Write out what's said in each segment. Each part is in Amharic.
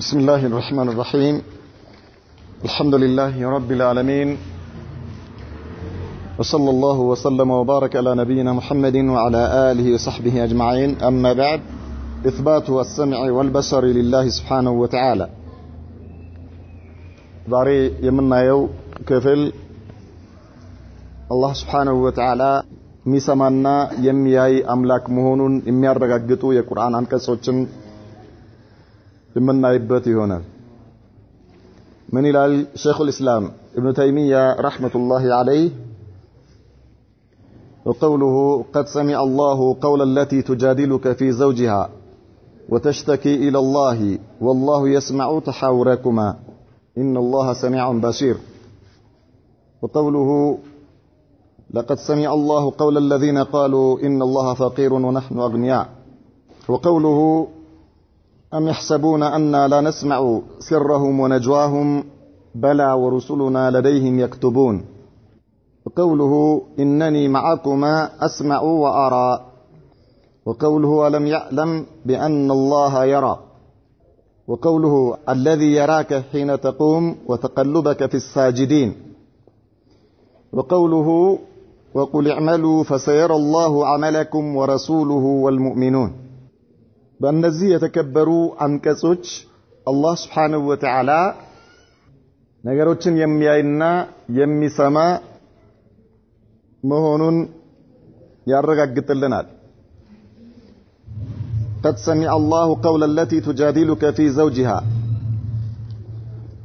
بسم الله الرحمن الرحيم. الحمد لله رب العالمين، وصلى الله وسلم وبارك على نبينا محمد وعلى آله وصحبه أجمعين. أما بعد، إثبات السمع والبصر لله سبحانه وتعالى. ዛሬ የምናየው ክፍል አላህ Subhanahu Wa Ta'ala ሚሰማና የሚያይ አምላክ መሆኑን የሚያረጋግጡ የቁርአን አንቀጾችን የምናይበት ይሆናል። من إلى شيخ الإسلام ابن تيمية رحمة الله عليه وقوله قد سمع الله قول التي تجادلك في زوجها وتشتكي إلى الله والله يسمع تحاوركما إن الله سميع بصير. وقوله لقد سمع الله قول الذين قالوا إن الله فقير ونحن أغنياء. وقوله أم يحسبون أننا لا نسمع سرهم ونجواهم بلى ورسلنا لديهم يكتبون. وقوله إنني معكما أسمع وأرى. وقوله ألم يعلم بأن الله يرى. وقوله الذي يراك حين تقوم وتقلبك في الساجدين. وقوله وقل اعملوا فسيرى الله عملكم ورسوله والمؤمنون. በእነዚህ የተከበሩ አንቀጾች አላህ Subhanahu Wa Ta'ala ነገሮችን የሚያይና የሚሰማ መሆኑን ያረጋግጥልናል። قد سمع الله قول التي تجادلك في زوجها.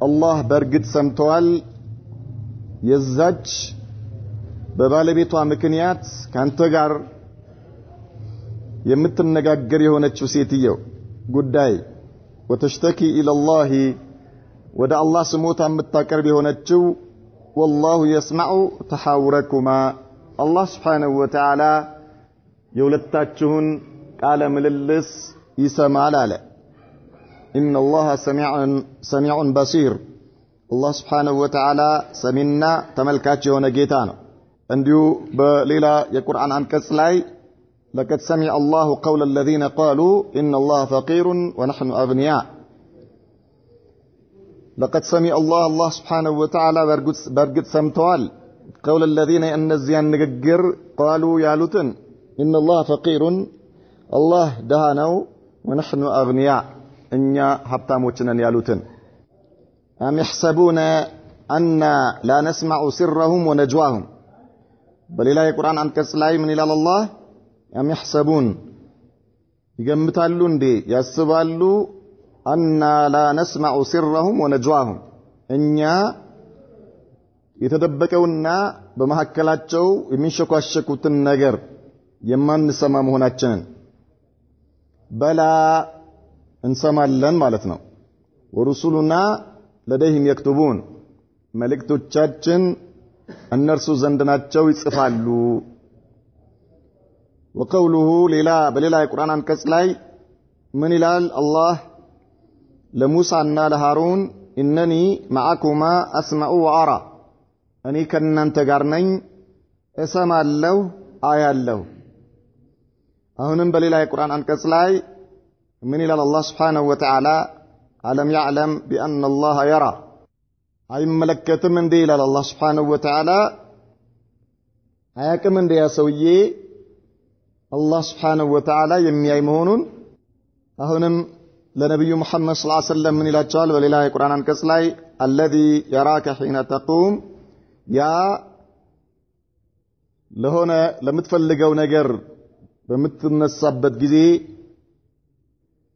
الله በርግጥ ሰምቷል የዛች በባለቤቷ ምክንያት ካንተ ጋር የምትነጋገር የሆነችው ሴትየው ጉዳይ ወተሽተኪ ኢላላህ ወደ አላህ ስሞታ የምታቀርብ የሆነችው والله يسمع تحاوركما አላህ Subhanahu Wa Ta'ala የሁለታችሁን ቃለ ምልልስ ይሰማል አለ። إن الله سميع بصير። አላህ Subhanahu Wa Ta'ala ሰሚና ተመልካች የሆነ ጌታ ነው። እንዲሁ በሌላ የቁርአን አንቀጽ ላይ لقد سمع الله قول الذين قالوا إن الله فقير ونحن أغنياء. لقد سمع الله سبحانه وتعالى برقد سمتوال قول الذين النزيان نقر قالوا يالوتن إن الله فقير الله دهانو ونحن أغنياء إنيا حبتاموتنا يالوتن. أم يحسبون أن لا نسمع سرهم ونجواهم. بل إلى القرآن عن كسلاي من إلى الله أم يحسبون يقمتالو اندي يسبالو أننا لا نسمع سرهم ونجواهم إنيا يتدبكونا بمحكلاتشو يمشكوا الشكوت النجر يمان نسمع مهناتشن بلا انسمع لن مالتنا ورسولنا لديهم يكتبون ملكتو تشاتشن النرسو زندناتشو يصفالو. وقوله للا بللا القرآن عن كسلاي من إلال الله لموسى لهارون إنني معكما أسمع وأرى. أني كنن تقارنين اسمع له آية له. أهنم بللا القرآن عن كسلاي من إلال الله سبحانه وتعالى ألم يعلم بأن الله يرى. أي ملكة من دي إلال الله سبحانه وتعالى أياك من دي سويي الله سبحانه وتعالى يمياي مهونون. أهنم لنبي محمد صلى الله عليه وسلم من إلى الجال ولله القرآن انكسلاي الذي يراك حين تقوم يا لهنا لمتفلقوا نقر بمتنصبت جزي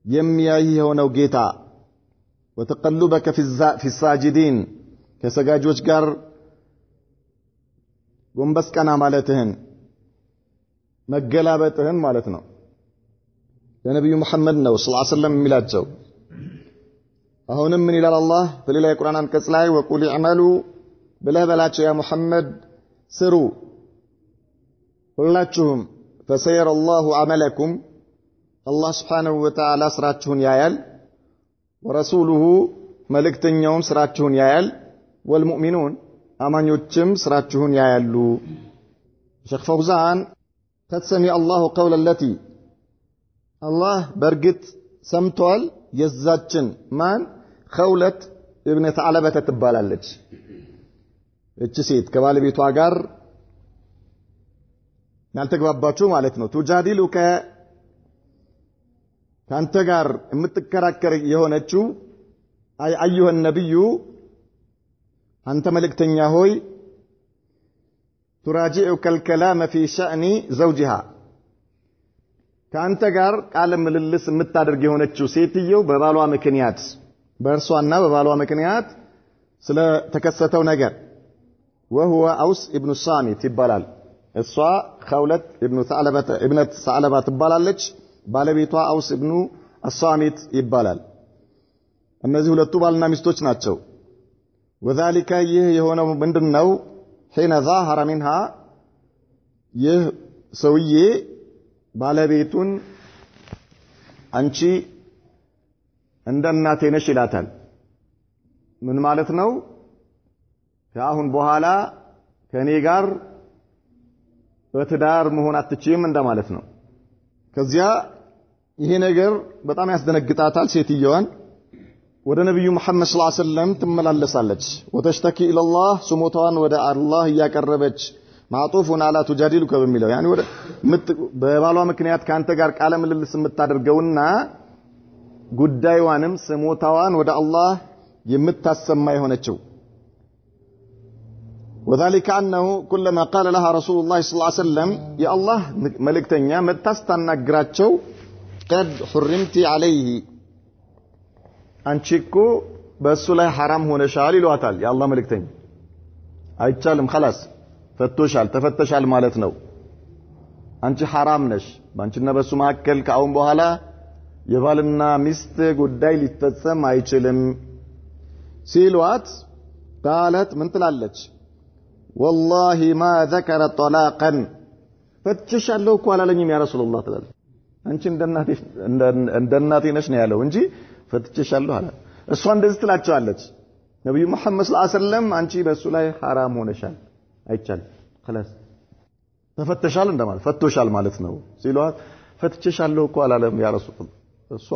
يمياي هنا وقيتا وتقلبك في الساجدين كسجاج وشقر ومبس كان عمالتهن መገላበጥህን ማለት ነው። ለነብዩ መሐመድ ነው ሰለላሁ ዐለይሂ ወሰለም የሚላቸው። አሁንም ምን ይላል አላህ በሌላ የቁርአን አንቀጽ ላይ ወቁል ኢዕመሉ ብለህ በላቸው ያ ሙሐመድ ስሩ ሁላችሁም فسير الله عملكم الله سبحانه وتعالى ስራችሁን ያያል ورسوله መልእክተኛውም ስራችሁን ያያል والمؤمنون አማኞችም ስራችሁን ያያሉ። ሼኽ ፈውዛን قد سمع الله قول التي الله برقت سمتوال የዛችን ማን ኸውለት ኢብኑ ተዕለበተ ትባላለች እቺ ሴት ከባለቤቷ ጋር ያልተግባባችሁ ማለት ነው ቱጃዲሉከ ካንተ ጋር የምትከራከር የሆነችው አዩሃ ነብዩ አንተ መልእክተኛ ሆይ تراجعك الكلام في شأن زوجها ካንተ ጋር ቃል ምልልስ የምታደርግ የሆነችው ሴትየው በባሏ ምክንያት በእርሷና በባሏ ምክንያት ስለ ተከሰተው ነገር وهو أوس ابن الصامت ይባላል እሷ ኸውለት ኢብነት ሰዕለባ ትባላለች ባለቤቷ አውስ ኢብኑ الصامت ይባላል እነዚህ ሁለቱ ባልና ሚስቶች ናቸው وذلك ይህ የሆነው ምንድነው حين ظاهر منها ይህ ሰውዬ ባለቤቱን አንቺ እንደ እናቴ ነሽ ይላታል ምን ማለት ነው ከአሁን በኋላ ከኔ ጋር በትዳር መሆን አትችይም እንደማለት ነው ከዚያ ይሄ ነገር በጣም ያስደነግጣታል ሴትየዋን ወደ ነብዩ መሐመድ ሰለላሁ ዐለይሂ ወሰለም ትመላለሳለች ወተሽተኪ ኢላላህ ሱሞታን ወደ አላህ ያቀረበች ማጡፉን አላ ቱጃዲሉከ በሚለው ያኒ ወደ በባሏ ምክንያት ካንተ ጋር ቃለ ምልልስ የምታደርገውና ጉዳዩንም ስሞታዋን ወደ አላህ የምታሰማ የሆነችው وذلك انه كلما قال لها رسول الله صلى الله عليه وسلم يا الله ملكتኛ መታስተናግራቸው قد حرمت عليه አንቺኮ በሱ ላይ حرام ሆነሻል ይሏታል የአላህ መልእክተኛ አይቻልም خلاص ፈቶሻል ተፈተሻል ማለት ነው አንቺ حرام ነሽ ባንቺና በሱ መካከል ከአሁን በኋላ የባልና ሚስት ጉዳይ ሊፈጸም አይችልም ሲሏት قالت ምን ትላለች والله ما ذكر طلاقا ፈትሻለሁ እኮ አላለኝም ያ ረሱላህ ተባለ አንቺ እንደናቴ ነሽ ነው ያለው እንጂ ፈትሻለሁ አለ እሷ እንደዚህ ትላቸዋለች ነብዩ መሐመድ ሰለላሁ ዐለይሂ ወሰለም አንቺ በሱ ላይ حرام ሆነሻል አይቻልም خلاص ተፈተሻል እንደማለት ፈቶሻል ማለት ነው ሲሏት ፈትሻለሁ እኮ አላለም ያ ረሱላህ እሷ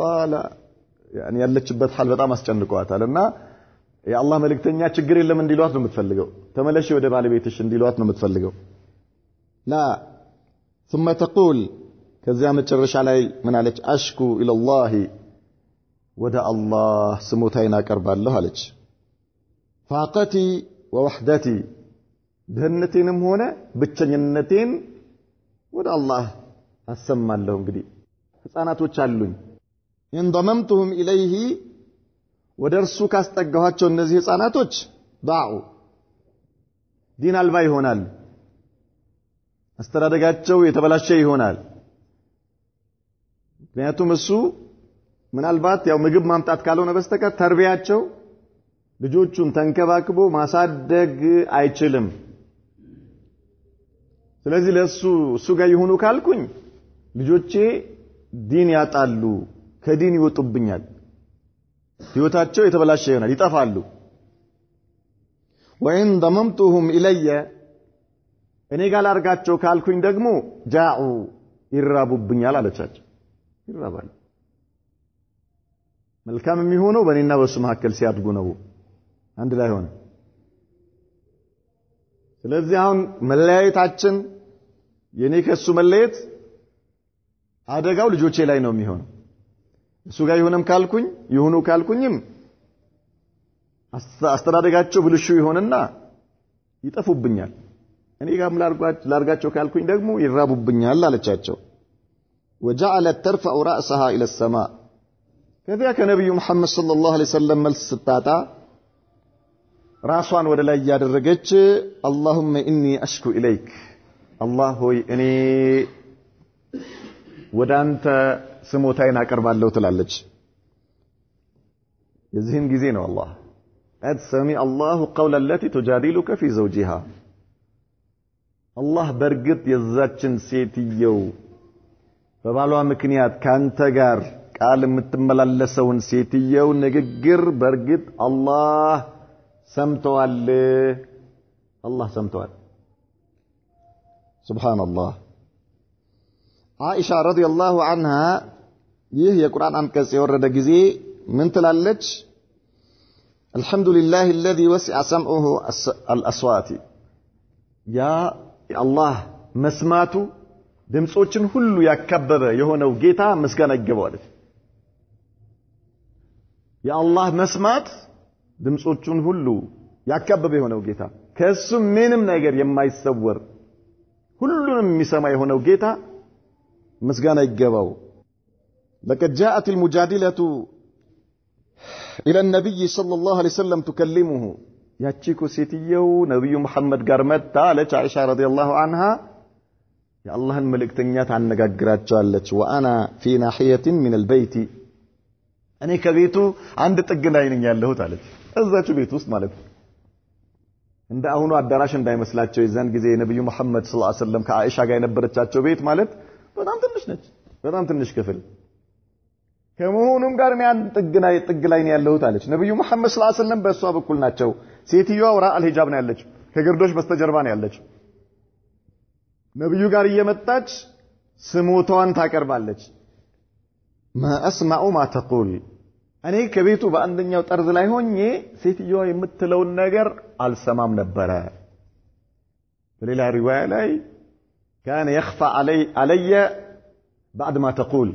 ያኒ ያለችበት حال በጣም አስጨንቀዋታልና የአላህ መልእክተኛ ችግር የለም እንዲሏት ነው የምትፈልገው ተመለሽ ወደ ባለቤትሽ እንዲሏት ነው የምትፈልገው لا ثم تقول ከዚያ መጨረሻ ላይ ምን አለች አሽኩ ኢላላህ ወደ አላህ ስሞታዬን አቀርባለሁ አለች ፋቀቲ ወወህደቲ ድህነቴንም ሆነ ብቸኝነቴን ወደ አላህ አሰማለሁ እንግዲህ ህፃናቶች አሉኝ እንضممتهم ኢለይሂ ወደርሱ ካስጠጋኋቸው እነዚህ ህፃናቶች ዳዑ ዲን አልባ ይሆናል አስተዳደጋቸው የተበላሸ ይሆናል ምክንያቱም እሱ ምናልባት ያው ምግብ ማምጣት ካልሆነ በስተቀር ተርቢያቸው ልጆቹን ተንከባክቦ ማሳደግ አይችልም ስለዚህ ለሱ እሱ ጋር ይሁኑ ካልኩኝ ልጆቼ ዲን ያጣሉ ከዲን ይወጡብኛል ህይወታቸው የተበላሸ ይሆናል ይጠፋሉ ወይን ضممتهم ኢለየ እኔ ጋር ላርጋቸው ካልኩኝ ደግሞ ጃኡ ይራቡብኛል አለቻቸው ይራባሉ መልካም የሚሆነው በእኔና በሱ መካከል ሲያድጉ ነው አንድ ላይ ሆነ ስለዚህ አሁን መለያየታችን የኔ ከሱ መለየት አደጋው ልጆቼ ላይ ነው የሚሆነው እሱ ጋር ይሁንም ካልኩኝ ይሁኑ ካልኩኝም አስተዳደጋቸው ብልሹ ይሆንና ይጠፉብኛል እኔ ጋር ላርጋቸው ካልኩኝ ደግሞ ይራቡብኛል አለቻቸው وجعلت ترفع رأسها إلى السماء ከዚያ ከነብዩ መሐመድ ሰለላሁ ዐለይሂ ወሰለም መልስ ስታጣ ራሷን ወደ ላይ ያደረገች اللهم إني أشكو إليك الله ሆይ እኔ ወዳንተ ስሞታዬን አቀርባለሁ ትላለች የዚህን ጊዜ ነው አላህ قد سمع الله قول التي تجادلك في زوجها الله በርግጥ የዛችን ሴትየው በባሏ ምክንያት ካንተ ጋር ቃል የምትመላለሰውን ሴትየው ንግግር በርግጥ አላህ ሰምተዋል سبحان الله عائشة رضي الله عنها ይህ የቁርአን አንቀጽ የወረደ ጊዜ ምን ትላለች? አልሐምዱሊላህ الذي وسع سمعه الأصوات ያ አላህ መስማቱ ድምጾችን ሁሉ ያከበበ የሆነው ጌታ ምስጋና ይገባዋል። የአላህ መስማት ድምጾችን ሁሉ ያከበበ የሆነው ጌታ ከሱ ምንም ነገር የማይሰወር ሁሉንም የሚሰማ የሆነው ጌታ ምስጋና ይገባው። لقد جاءت المجادلة إلى النبي صلى الله عليه وسلم تكلمه ያቺኮ ሴትየው ነብዩ መሐመድ ጋር መጣ አለች አይሻ ረዲየላሁ ዐንሃ የአላህን መልእክተኛ ታነጋግራቸዋለች። وأنا في ناحية من البيت እኔ ከቤቱ አንድ ጥግ ላይ ነኝ ያለሁት አለች። እዛች ቤት ውስጥ ማለት ነው። እንደ አሁኑ አዳራሽ እንዳይመስላቸው የዛን ጊዜ ነብዩ መሐመድ ሰለላሁ ዐለይሂ ወሰለም ከአይሻ ጋር የነበረቻቸው ቤት ማለት በጣም ትንሽ ነች። በጣም ትንሽ ክፍል ከመሆኑም ጋር ያን ጥግ ላይ ነው ያለሁት አለች። ነብዩ መሐመድ ሰለላሁ ዐለይሂ ወሰለም በእሷ በኩል ናቸው። ሴትዮዋ ወራ አልሂጃብ ነው ያለችው። ከግርዶሽ በስተጀርባ ነው ያለችው። ነብዩ ጋር እየመጣች ስሞታዋን ታቀርባለች። ما اسمع ما تقول እኔ ከቤቱ በአንደኛው ጠርዝ ላይ ሆኜ ሴትዮዋ የምትለውን ነገር አልሰማም ነበር። በሌላ ሪዋያ ላይ كان يخفى علي بعد ما تقول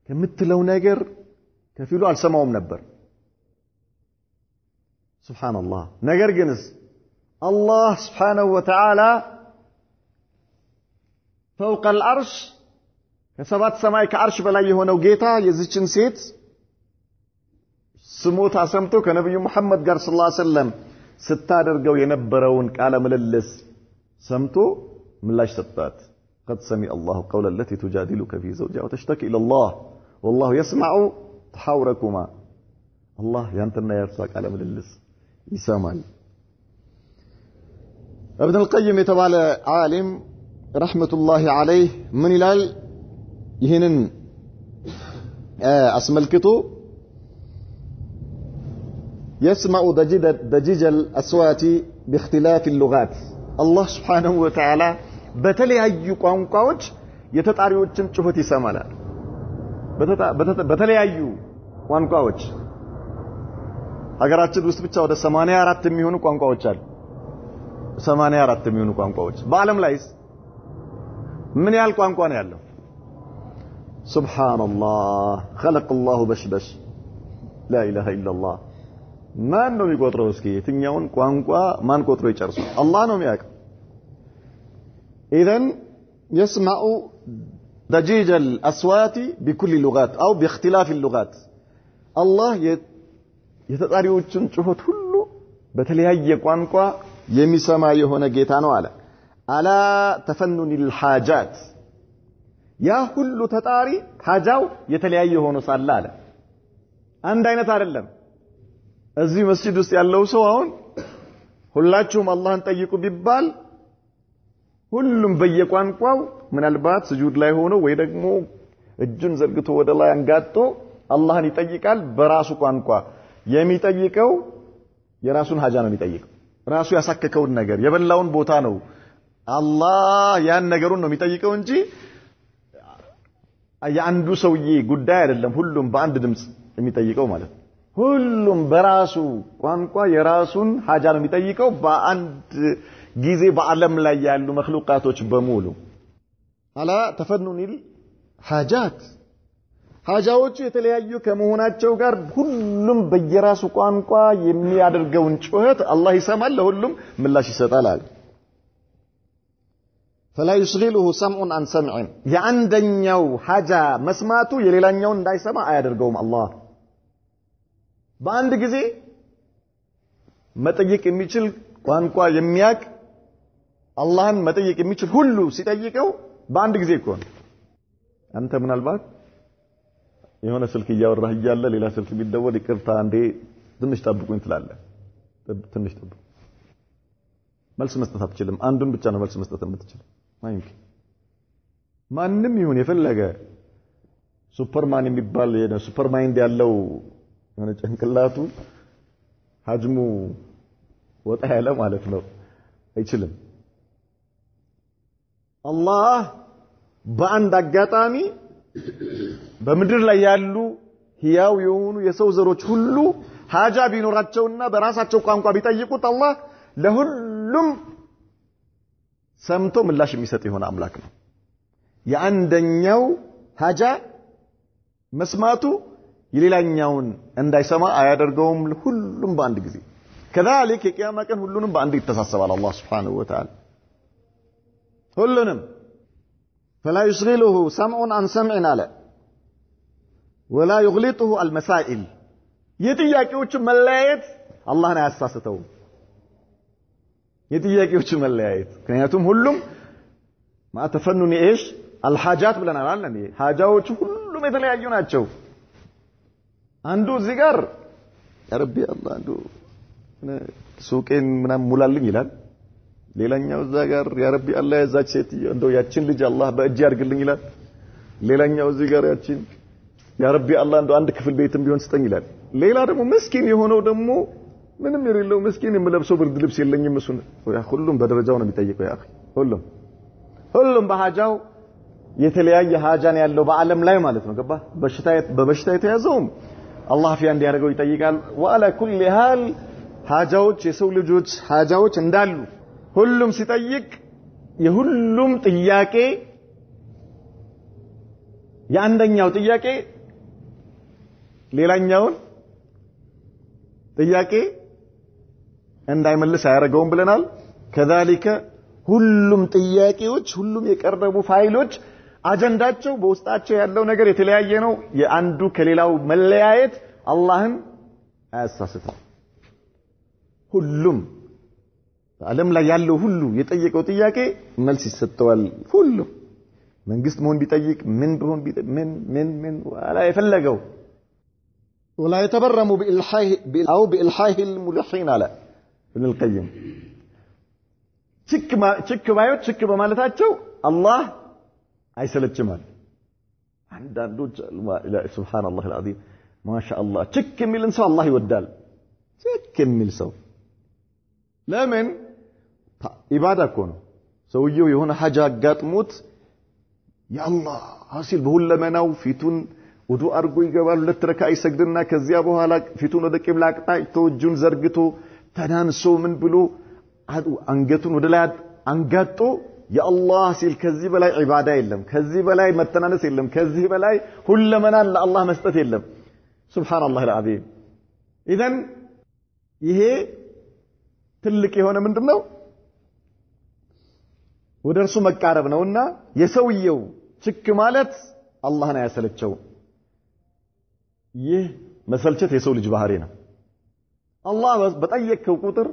የምትለው ነገር ከፊሉ አልሰማውም ነበር። ሱብሃንአላህ። ነገር ግንስ አላህ ሱብሃነሁ ወተዓላ فوق العرش ከሰባት ሰማይ ከአርሽ በላይ የሆነው ጌታ የዚችን ሴት ስሞታ ሰምቶ ከነብዩ መሐመድ ጋር ሰለላሁ ዐለይሂ ወሰለም ስታደርገው የነበረውን ቃለ ምልልስ ሰምቶ ምላሽ ሰጣት። قد سمع الله قول التي تجادلك في زوجها وتشتكي الى الله والله يسمع تحاوركما الله ያንተና የእርሷ ቃለ ምልልስ ይሰማል። ابن القيم የተባለ ዓሊም ረህመቱላሂ ዐለይህ ምን ይላል? ይህንን አስመልክቶ يسمع ضجيج الأصوات باختلاف اللغات الله سبحانه وتعالى በተለያዩ ቋንቋዎች የተጣሪዎችን ጩኸት ይሰማል። በተለያዩ ቋንቋዎች ሀገራችን ውስጥ ብቻ ወደ 84 የሚሆኑ ቋንቋዎች አሉ። 84 የሚሆኑ ቋንቋዎች በአለም ላይ ምን ያህል ቋንቋ ነው ያለው? ሱብሃንአላህ خلق الله بشبش لا اله الا الله ማን ነው የሚቆጥረው? እስኪ የትኛውን ቋንቋ ማን ቆጥሮ ይጨርሳል? አላህ ነው የሚያውቀው። اذا يسمع ضجيج الاصوات بكل اللغات او باختلاف اللغات الله የተጣሪዎችን ጩኸት ሁሉ በተለያየ ቋንቋ የሚሰማ የሆነ ጌታ ነው አለ። አላ ተፈኑን الحاجات ያ ሁሉ ተጣሪ ሐጃው የተለያየ ሆኖ ሳለ አለ አንድ አይነት አይደለም። እዚህ መስጂድ ውስጥ ያለው ሰው አሁን ሁላችሁም አላህን ጠይቁ ቢባል ሁሉም በየቋንቋው ምናልባት ስጁድ ላይ ሆኖ ወይ ደግሞ እጁን ዘርግቶ ወደ ላይ አንጋጦ አላህን ይጠይቃል። በራሱ ቋንቋ የሚጠይቀው የራሱን ሐጃ ነው የሚጠይቀው። ራሱ ያሳከከውን ነገር የበላውን ቦታ ነው አላህ ያን ነገሩን ነው የሚጠይቀው እንጂ የአንዱ ሰውዬ ጉዳይ አይደለም። ሁሉም በአንድ ድምጽ የሚጠይቀው ማለት ነው። ሁሉም በራሱ ቋንቋ የራሱን ሐጃ ነው የሚጠይቀው። በአንድ ጊዜ በአለም ላይ ያሉ መخلوقاتዎች በሙሉ አላ ተፈኑኒል ሐጃት ሐጃዎቹ የተለያዩ ከመሆናቸው ጋር ሁሉም በየራሱ ቋንቋ የሚያደርገውን ጩኸት አላህ ይሰማል፣ ለሁሉም ምላሽ ይሰጣል አለ። فلا يشغله سمع عن سمع የአንደኛው ሐጃ መስማቱ የሌላኛውን እንዳይሰማ አያደርገውም አላህ። በአንድ ጊዜ መጠየቅ የሚችል ቋንቋ የሚያቅ አላህን መጠየቅ የሚችል ሁሉ ሲጠይቀው በአንድ ጊዜ እኮ ነው። አንተ ምናልባት የሆነ ስልክ እያወራህ እያለ ሌላ ስልክ ቢደወል ይቅርታ አንዴ ትንሽ ጠብቁኝ ትላለህ። ትንሽ ጠብቁ መልስ መስጠት አትችልም። አንዱን ብቻ ነው መልስ መስጠት የምትችለው። ማይንክ ማንንም ይሁን የፈለገ ሱፐርማን የሚባል ሱፐር ማይንድ ያለው የሆነ ጭንቅላቱ ሐጅሙ ወጣ ያለ ማለት ነው አይችልም። አላህ በአንድ አጋጣሚ በምድር ላይ ያሉ ሕያው የሆኑ የሰው ዘሮች ሁሉ ሐጃ ቢኖራቸውና በራሳቸው ቋንቋ ቢጠይቁት አላህ ለሁሉም ሰምቶ ምላሽ የሚሰጥ የሆነ አምላክ ነው። የአንደኛው ሐጃ መስማቱ የሌላኛውን እንዳይሰማ አያደርገውም። ሁሉም በአንድ ጊዜ كذلك የቂያማ ቀን ሁሉንም በአንድ ይተሳሰባል አላህ Subhanahu Wa Ta'ala ሁሉንም فلا يشغله سمع عن سمع على ولا يغلطه المسائل የጥያቄዎቹ መለያየት አላህን አያሳስተውም። የጥያቄዎቹ መለያየት ምክንያቱም ሁሉም ማተፈኑን ايش الحاجات ብለናል አይደል? ሐጃዎቹ ሁሉም የተለያዩ ናቸው። አንዱ እዚህ ጋር ያ ረቢ አላህ አንዱ ሱቄን ምናምን ሙላልኝ ይላል። ሌላኛው እዛ ጋር ያ ረቢ አላህ ያዛች ሴት እንደው ያችን ልጅ አላህ በእጅ ያርግልኝ ይላል። ሌላኛው እዚህ ጋር ያችን ያ ረቢ አላህ እንደው አንድ ክፍል ቤትም ቢሆን ስጠኝ ይላል። ሌላ ደግሞ ምስኪን የሆነው ደግሞ ምንም የሌለው ምስኪን የምለብሰው ብርድ ልብስ የለኝም እሱን ሁሉም በደረጃው ነው የሚጠይቀው ያ አኺ ሁሉም በሐጃው የተለያየ ሐጃን ያለው በአለም ላይ ማለት ነው። ገባ በበሽታ የተያዘውም አላህ ፊያ እንዲያደርገው ይጠይቃል። ወአላ ኩሊ ሃል ሐጃዎች የሰው ልጆች ሐጃዎች እንዳሉ ሁሉም ሲጠይቅ የሁሉም ጥያቄ የአንደኛው ጥያቄ ሌላኛውን ጥያቄ እንዳይመልስ አያደርገውም ብለናል። ከዛሊከ ሁሉም ጥያቄዎች ሁሉም የቀረቡ ፋይሎች አጀንዳቸው በውስጣቸው ያለው ነገር የተለያየ ነው። የአንዱ ከሌላው መለያየት አላህን አያሳስተም። ሁሉም ዓለም ላይ ያለው ሁሉ የጠየቀው ጥያቄ መልስ ይሰጠዋል። ሁሉም መንግስት መሆን ቢጠይቅ ምን ቢሆን ምን ወላ የፈለገው ولا يتبرم بإلحاه الملحين على ابن القيم ችክ ባዮች ችክ በማለታቸው አላህ አይሰለችም። አንዳንዶች ሱብሃንአላህ العظيم ማሻአላህ ችክ የሚልን ሰው አላህ ይወዳል። ችክ የሚል ሰው ለምን ኢባዳ እኮ ነው። ሰውየው የሆነ ሐጃ አጋጥሞት ያአላህ ሐሲል በሁለመናው ፊቱን ውዱእ አድርጎ ይገባል። ሁለት ረካ ይሰግድና ከዚያ በኋላ ፊቱን ወደ ቂብላ አቅጣጫ እጁን ዘርግቶ ተናንሶ ምን ብሎ አንገቱን ወደ ላይ አንጋጦ ያአላህ ሲል ከዚህ በላይ ኢባዳ የለም፣ ከዚህ በላይ መተናነስ የለም፣ ከዚህ በላይ ሁለመናን ለአላህ መስጠት የለም። ሱብሃንአላህ العظيم ኢዘን ይሄ ትልቅ የሆነ ምንድነው ወደ እርሱ መቃረብ ነውና የሰውየው ችክ ማለት አላህን አያሰለቸው። ይህ መሰልቸት የሰው ልጅ ባህሪ ነው። አላህ በጠየቀው ቁጥር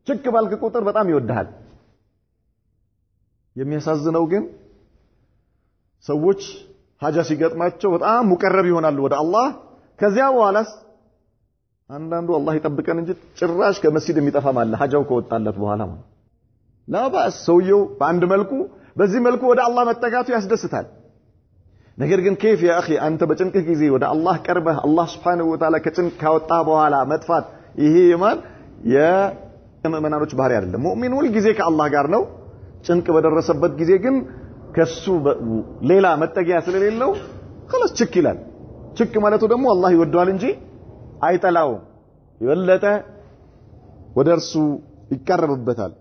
ችክ ባልክ ቁጥር በጣም ይወድሃል። የሚያሳዝነው ግን ሰዎች ሐጃ ሲገጥማቸው በጣም ሙቀረብ ይሆናሉ ወደ አላህ። ከዚያ በኋላስ አንዳንዱ አላህ ይጠብቀን እንጂ ጭራሽ ከመስጂድ የሚጠፋ ማለት ሐጃው ከወጣለት በኋላ ማለት ላባስ ሰውየው በአንድ መልኩ በዚህ መልኩ ወደ አላህ መጠጋቱ ያስደስታል። ነገር ግን كيف يا اخي አንተ በጭንቅህ ጊዜ ወደ አላህ ቀርበህ አላህ Subhanahu Wa Ta'ala ከጭንቅ ካወጣ በኋላ መጥፋት ይሄ የማን የሙእሚኖች ባህሪ አይደለም። ሙእሚን ሁሉ ጊዜ ከአላህ ጋር ነው። ጭንቅ በደረሰበት ጊዜ ግን ከሱ ሌላ መጠጊያ ስለሌለው خلاص ችክ ይላል። ችክ ማለቱ ደግሞ አላህ ይወደዋል እንጂ አይጠላውም። የበለጠ ወደ እርሱ ይቀርብበታል።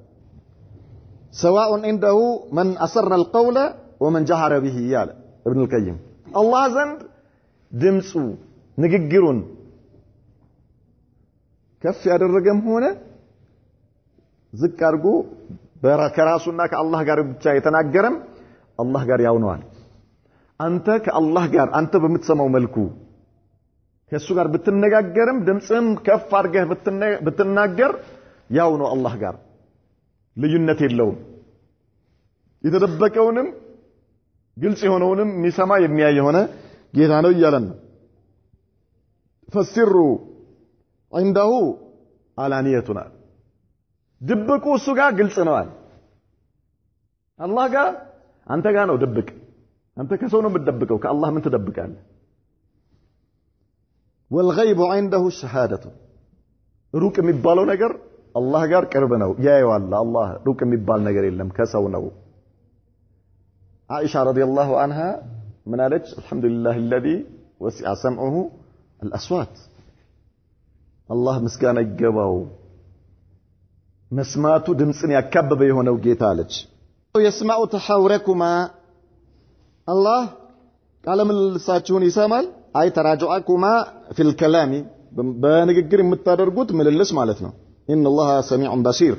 سواء عنده من أسر القول ومن جهر به ያለ ابن القيم አላህ ዘንድ ድምጹ ንግግሩን ከፍ ያደረገም ሆነ ዝቅ አድርጎ ከራሱና ከአላህ ጋር ብቻ የተናገረም አላህ ጋር ያውነዋል። አንተ ከአላህ ጋር አንተ በምትሰማው መልኩ ከሱ ጋር ብትነጋገርም ድምጽም ከፍ አድርገህ ብትናገር ያው ነው አላህ ጋር ልዩነት የለውም። የተደበቀውንም ግልጽ የሆነውንም የሚሰማ የሚያይ የሆነ ጌታ ነው እያለን ነው። ፈሲሩ عنده አላኒየቱና ድብቁ እሱ ጋር ግልጽ ነው። አላህ ጋር አንተ ጋር ነው ድብቅ። አንተ ከሰው ነው የምትደብቀው፣ ከአላህ ምን ትደብቃለህ? والغيب عنده الشهادة ሩቅ የሚባለው ነገር አላህ ጋር ቅርብ ነው፣ ያየዋል። አላህ ሩቅ የሚባል ነገር የለም፣ ከሰው ነው። عائشة رضي الله عنها من قالت الحمد لله الذي وسع سمعه الأصوات الله مسكان يجباو مسماتو دمصن ያካበበ የሆነው ጌታ አለች يسمع تحاوركما الله ቃለ ምልልሳችሁን ይሰማል አይ ተራጆአኩማ في الكلام በንግግር የምታደርጉት ምልልስ ማለት ነው ان الله سميع بصير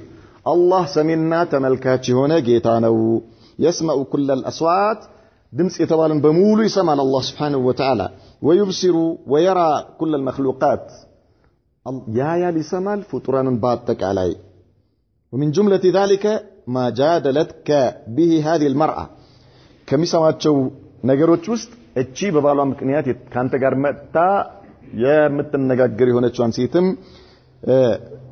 الله سميعنا ተመልካች የሆነ ጌታ ነው يسمع كل الأصوات دمص يتبالن بمولو يسمع الله سبحانه وتعالى ويبصر ويرى كل المخلوقات يا لسمال فطران باتك علي ومن جملة ذلك ما جادلتك به هذه المرأة كمساماتشو ነገሮች ውስጥ እቺ በባሏ ምክንያት ካንተ ጋር መጣ የምትነጋገር የሆነችዋን ሴትም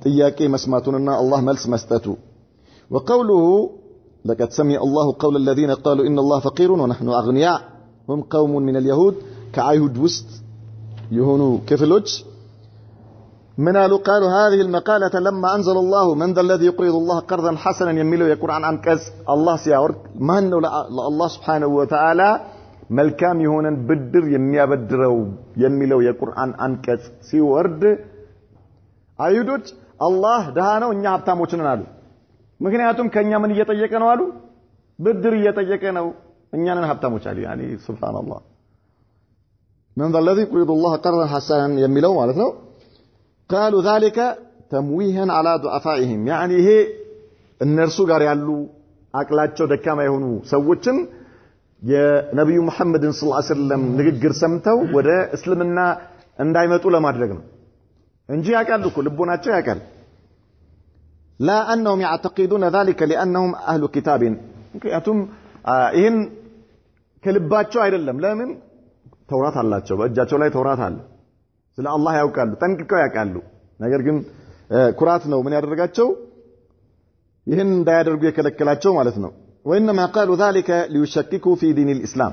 ጥያቄ መስማቱንና አላህ መልስ መስጠቱ وقوله لقد سمع الله قول الذين قالوا إن الله فقير ونحن أغنياء هم قوم من اليهود كعيهود وسط يهونوا كفلوج من قالوا هذه المقالة لما أنزل الله من ذا الذي يقرض الله قرضا حسنا يميله يقول عن أنكس الله سيارك ما أنه الله سبحانه وتعالى ملكام يهونا بدر يميابدرو يميله يقول عن أنكس سيورد عيهود الله دهانا ونيا هبتاموچنا نالو ምክንያቱም ከኛ ምን እየጠየቀ ነው አሉ ብድር እየጠየቀ ነው እኛንን ሀብታሞች አሉ يعني سبحان الله من ذا الذي يقرض الله قرضا حسنا يميله ማለት ነው قالوا ذلك تمويها على ضعفائهم يعني ይሄ እነርሱ ጋር ያሉ አቅላቸው ደካማ የሆኑ ሰዎችን የነብዩ መሐመድን ሰለላሁ ዐለይሂ ወሰለም ንግግር ሰምተው ወደ እስልምና እንዳይመጡ ለማድረግ ነው እንጂ ያቃሉ እኮ ልቦናቸው ያቃል لا أنهم يعتقدون ذلك لأنهم أهل كتاب ምክንያቱም ይሄን ከልባቸው አይደለም ለምን ተውራት አላቸው በእጃቸው ላይ ተውራት አለ ስለ አላህ ያውቃሉ ጠንቅቀው ያውቃሉ ነገር ግን ኩራት ነው ምን ያደርጋቸው ይሄን እንዳያደርጉ የከለከላቸው ማለት ነው وإنما قالوا ذلك ليشككوا في دين الإسلام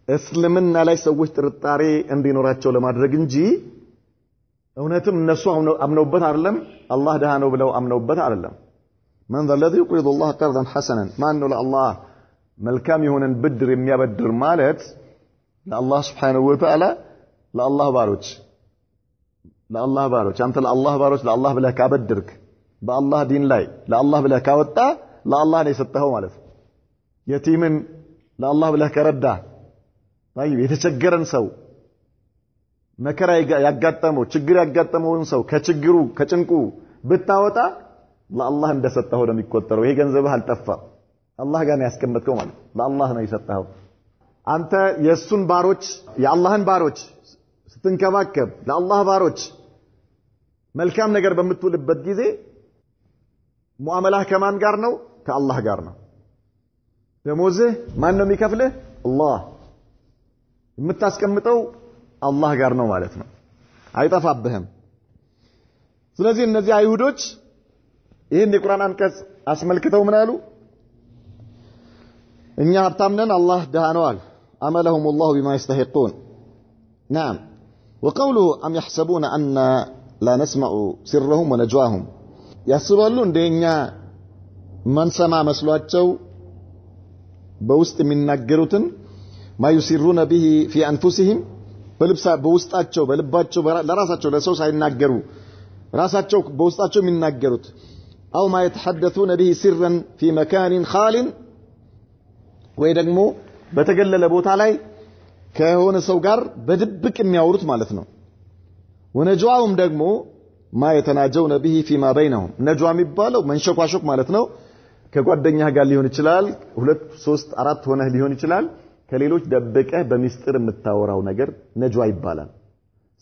እስልምና ላይ ሰዎች ጥርጣሬ እንዲኖራቸው ለማድረግ እንጂ እውነትም እነሱ አምነውበት አይደለም አላህ ደሃ ነው ብለው አምነውበት አይደለም من ذا الذي يقرض الله قرضا حسنا ما انه لله መልካም የሆነን ብድር የሚያበድር ማለት ለአላህ Subhanahu Wa Ta'ala ለአላህ ባሮች አንተ ለአላህ ባሮች ለአላህ ብለህ ካበድርክ በአላህ ዲን ላይ ለአላህ ብለህ ካወጣ ለአላህ ነው የሰጠኸው ማለት ነው የቲምን ለአላህ ብለህ ከረዳ طيب የተቸገረን ሰው መከራ ያጋጠመው ችግር ያጋጠመውን ሰው ከችግሩ ከጭንቁ ብታወጣ ለአላህ እንደሰጠኸው ነው የሚቆጠረው ይሄ ገንዘብህ አልጠፋ አላህ ጋር ነው ያስቀመጥከው ማለት ለአላህ ነው የሰጠኸው አንተ የሱን ባሮች የአላህን ባሮች ስትንከባከብ ለአላህ ባሮች መልካም ነገር በምትውልበት ጊዜ ሙአመላህ ከማን ጋር ነው ከአላህ ጋር ነው ደሞዝህ ማን ነው የሚከፍልህ አላህ የምታስቀምጠው አላህ ጋር ነው ማለት ነው አይጠፋብህም ስለዚህ እነዚህ አይሁዶች ይሄን የቁርአን አንቀጽ አስመልክተው ምን አሉ እኛ ሀብታም ነን አላህ ደሃ ነው አሉ አመለሁም الله بما يستحقون نعم وقوله ام يحسبون ان لا نسمع سرهم ونجواهم ያስባሉ እንደኛ ማንሰማ መስሏቸው በውስጥ የሚናገሩትን ما يسرون به في انفسهم በውስጣቸው በልባቸው ለራሳቸው ለሰው ሳይናገሩ ራሳቸው በውስጣቸው የሚናገሩት او ما يتحدثون به سرا في مكان خال ወይ ደግሞ በተገለለ ቦታ ላይ ከሆነ ሰው ጋር በድብቅ የሚያወሩት ማለት ነው ወነጅዋውም ደግሞ ما يتناجون به فيما بينهم ነጅዋ የሚባለው መንሸኳሾክ ማለት ነው ከጓደኛህ ጋር ሊሆን ይችላል 2 3 4 ሆነህ ሊሆን ይችላል ከሌሎች ደብቀህ በሚስጥር የምታወራው ነገር ነጅዋ ይባላል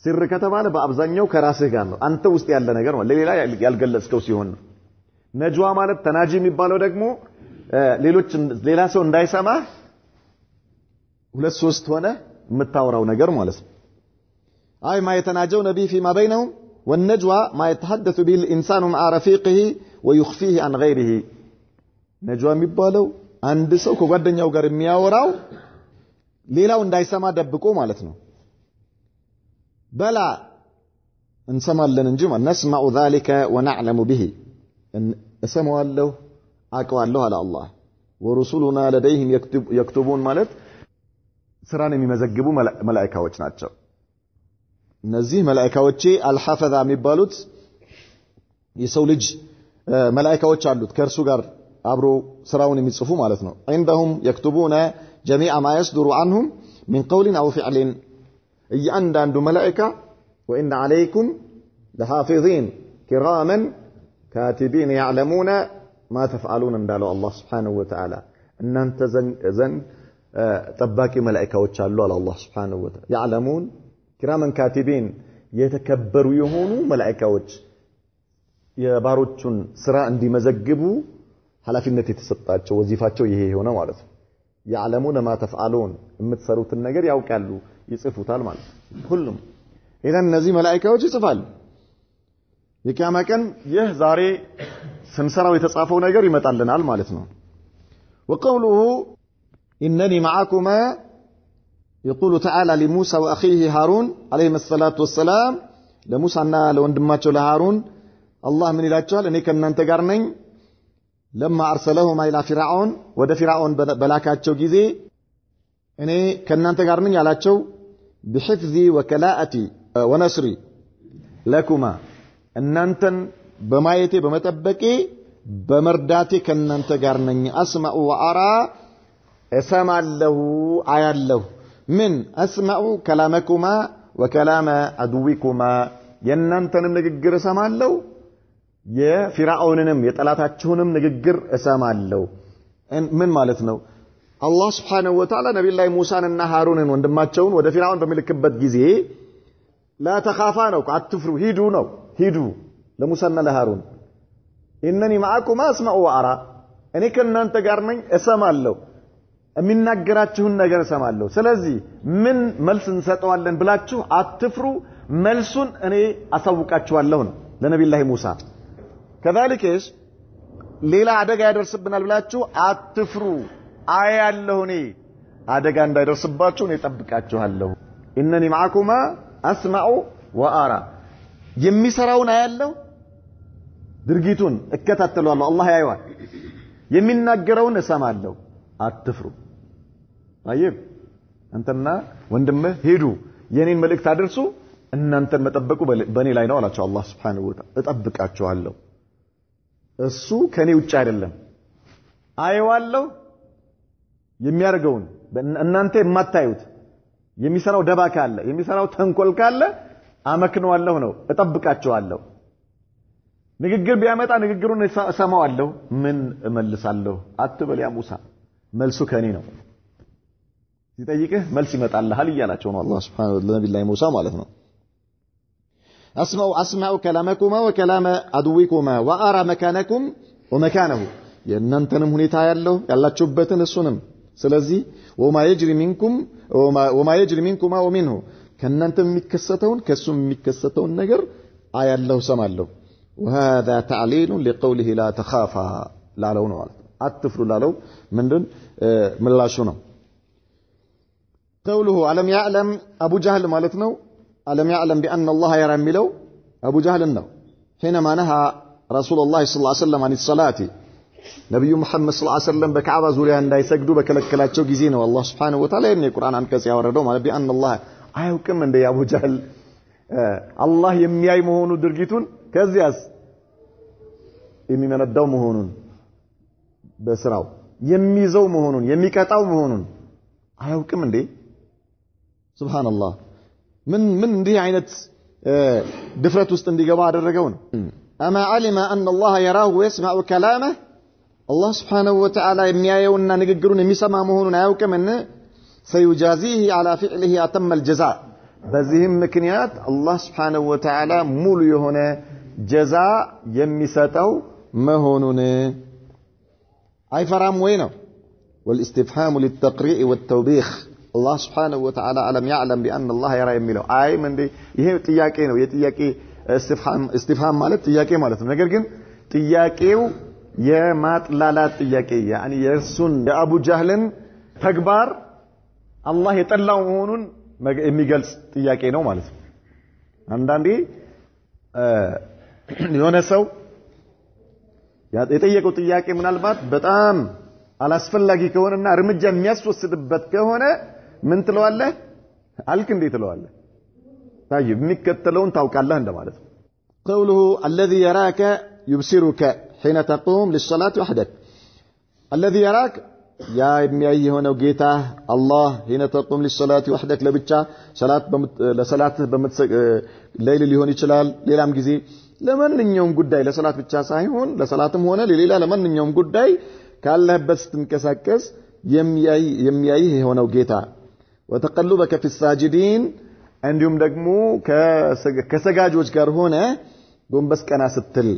ስር ከተባለ በአብዛኛው ከራስህ ጋር ነው አንተ ውስጥ ያለ ነገር ነው ለሌላ ያልገለጽከው ሲሆን ነጅዋ ማለት ተናጂ የሚባለው ደግሞ ሌሎች ሌላ ሰው እንዳይሰማ 2 3 ሆነ የምታወራው ነገር ማለት ነው አይ ما يتناجون به فيما بينهم والنجوى ما يتحدث به الانسان مع رفيقه ويخفيه عن غيره ነጅዋ የሚባለው አንድ ሰው ከጓደኛው ጋር የሚያወራው ሌላው እንዳይሰማ ደብቆ ማለት ነው በላ እንሰማለን እንጂ نسمع ذلك ونعلم به እንሰማዋለሁ አቀዋለሁ አለ አላህ ورسلنا لديهم يكتبون ማለት ስራን የሚመዘግቡ መላእክቶች ናቸው እነዚህ መላእክቶች አልሐፈዛ የሚባሉት የሰው ልጅ መላእክቶች አሉት ከርሱ ጋር አብሮ ስራውን የሚጽፉ ማለት ነው عندهم يكتبون جميع ما يصدر عنهم من قول او فعل እያንዳንዱ መላእክት وان عليكم لحافظين كراما كاتبين يعلمون ما تفعلون እንዳለው አላህ Subhanahu Wa Ta'ala እናንተ ዘንድ ጠባቂ መላእክቶች አሉ አለ አላህ Subhanahu Wa Ta'ala يعلمون كراما كاتبين የተከበሩ የሆኑ መላእክቶች የባሮቹን ስራ እንዲመዘግቡ ኃላፊነት የተሰጣቸው ወዚፋቸው ይሄ ሆነ ማለት ነው يعلمون ما تفعلون የምትሰሩትን ነገር ያውቃሉ ይጽፉታል ማለት ሁሉም ኢዳን እነዚህ መላእክቶች ይጽፋሉ የቂያማ ቀን ይህ ዛሬ ስንሰራው የተጻፈው ነገር ይመጣልናል ማለት ነው وقوله انني معكما يقول تعالى لموسى واخيه هارون عليهم الصلاه والسلام لموسى ለወንድማቸው ለሃሩን አላህ ምን ይላቸዋል እኔ ከናንተ ጋር ነኝ لما ارسلهما الى فرعون ወደ فرعون በላካቸው ጊዜ እኔ ከናንተ ጋር ነኝ ያላቸው بحفظي وكلاءتي ونصري لكما እናንተን በማየቴ በመጠበቄ በመርዳቴ ከናንተ ጋር ነኝ اسمع وارى اسمعله አያለሁ ምን اسمع كلامكما وكلام عدوكما የናንተንም ንግግር እሰማለሁ የፊራኦንንም የጠላታችሁንም ንግግር እሰማለሁ ምን ማለት ነው አላህ Subhanahu Wa Ta'ala ነብዩ ሙሳንና ሃሩንን ወንድማቸውን ወደ ፊራኦን በሚልክበት ጊዜ لا تخافا ነው አትፍሩ ሂዱ ነው ሂዱ ለሙሳና ለሃሩን انني معكما اسمع وارى እኔ ከናንተ ጋር ነኝ እሰማለሁ የሚናገራችሁን ነገር እሰማለሁ ስለዚህ ምን መልስ እንሰጠዋለን ብላችሁ አትፍሩ መልሱን እኔ አሳውቃችኋለሁ ነው ለነብዩ ሙሳ كذلك ሌላ አደጋ ያደርስብናል ብላችሁ አትፍሩ አያለሁ እኔ አደጋ እንዳይደርስባችሁ እኔ ጠብቃችኋለሁ انني معكما اسمع وارى የሚሰራውን አያለሁ ድርጊቱን እከታተላለሁ አላህ ያየዋል የሚናገረውን እሰማለሁ አትፍሩ አይብ አንተና ወንድምህ ሄዱ የኔን መልእክት አድርሱ እናንተን መጠበቁ በኔ ላይ ነው አላቸው አላህ Subhanahu Wa Ta'ala እጠብቃችኋለሁ እሱ ከኔ ውጭ አይደለም አየዋለሁ የሚያርገውን እናንተ የማታዩት የሚሰራው ደባ ካለ የሚሰራው ተንኮል ካለ አመክነዋለሁ ነው እጠብቃችኋለሁ ንግግር ቢያመጣ ንግግሩን እሰማዋለሁ ምን እመልሳለሁ አትበል ያ ሙሳ መልሱ ከኔ ነው ሲጠይቅህ መልስ ይመጣልሃል ይያላቸው ነው አላህ Subhanahu Wa Ta'ala ነብዩ ሙሳ ማለት ነው اسمع كلامكما وكلام عدوكما وارى مكانكم ومكانه የእናንተንም ሁኔታ ያለው ያላችሁበትን እሱንም ስለዚህ وما يجري منكما ومنه ከእናንተ የሚከሰተውን ከሱም የሚከሰተውን ነገር አያለሁ ሰማለሁ وهذا تعليل لقوله لا تخافا ላለው ነው ማለት አትፍሩ ላለው ምንድን ምላሹ ነው قوله ألم يعلم أبو جهل ማለት ነው ألم يعلم بأن الله يرى ميلو أبو جهل ነው حينما نهى رسول الله صلى الله عليه وسلم عن الصلاة نبي محمد صلى الله عليه وسلم በካዕባ ዙሪያ እንዳይሰግዱ በከለከላቸው ጊዜ ነው አላህ Subhanahu Wa Ta'ala የቁርአን አንቀጽ ያወረደው ማለት بأن الله አያውቅም እንደ አቡ ጀህል አላህ የሚያይ መሆኑ ድርጊቱን ከዚያስ የሚመነዳው መሆኑን በስራው የሚይዘው መሆኑን የሚቀጣው መሆኑን አያውቅም እንዴ ሱብሃንአላህ ምን እንዲህ አይነት ድፍረት ውስጥ እንዲገባ አደረገው ነው اما علم ان الله يراه ويسمع كلامه الله سبحانه وتعالى የሚያየውና ንግግሩን የሚሰማ መሆኑን አያውቅምን سيجازيه على فعله اتم الجزاء በዚህም ምክንያት አላህ Subhanahu Wa Ta'ala ሙሉ የሆነ ጀዛ የሚሰጠው መሆኑን አይፈራም ወይ ነው والاستفهام للتقريع والتوبيخ الله سبحانه وتعالى ألم يعلم بأن الله يرى የሚለው አይ ምን ይሄ ጥያቄ ነው የጥያቄ استفهام ማለት ጥያቄ ማለት ነው ነገር ግን ጥያቄው የማጥላላት ጥያቄ يعني የእርሱን የአቡ ጀህልን ተግባር አላህ የጠላው መሆኑን የሚገልጽ ጥያቄ ነው ማለት ነው አንዳንዴ የሆነ ሰው የጠየቀው ጥያቄ ምናልባት በጣም አላስፈላጊ ከሆነና እርምጃ የሚያስወስድበት ከሆነ ምን ትለዋለህ አልክ እንዴ ትለዋለህ طيب የሚከተለውን ታውቃለህ እንደማለት ነው قوله الذي يراك يبصرك حين تقوم للصلاة وحدك الذي يراك يا የሚያይ ሆነው ጌታ አላህ حين تقوم للصلاة وحدك ለብቻ ለሰላት ሌሊት ሊሆን ይችላል ሌላም ጊዜ ለማንኛውም ጉዳይ ለሰላት ብቻ ሳይሆን ለሰላትም ሆነ ለሌላ ለማንኛውም ጉዳይ ካለህበት ስትንቀሳቀስ የሚያይ የሆነው ጌታ وتقلبك في الساجدين እንዲሁም ደግሞ ከሰጋጆች ጋር ሆነ ጎንበስ ቀና ስትል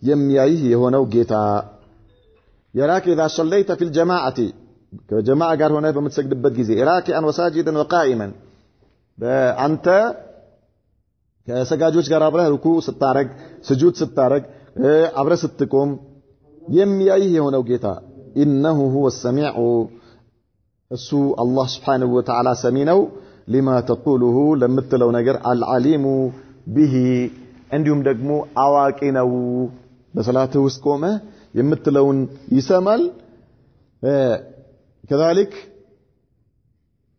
የሚያይ የሆነው ጌታ يراك إذا صليت في الجماعة كجماعة ጋር ሆነ በምትሰግድበት ጊዜ راكعا وساجدا وقائما አንተ ከሰጋጆች ጋር አብረህ ሩኩ ስታረግ ስጁድ ስታረግ አብረህ ስትቆም የሚያይ የሆነው ጌታ إنه هو السميع እሱ አላህ Subhanahu Wa Ta'ala ሰሚ ነው لما تقوله ለምትለው ነገር العليم به እንዲሁም ደግሞ አዋቂ ነው በሰላት ውስጥ ቆመ የምትለውን ይሰማል كذلك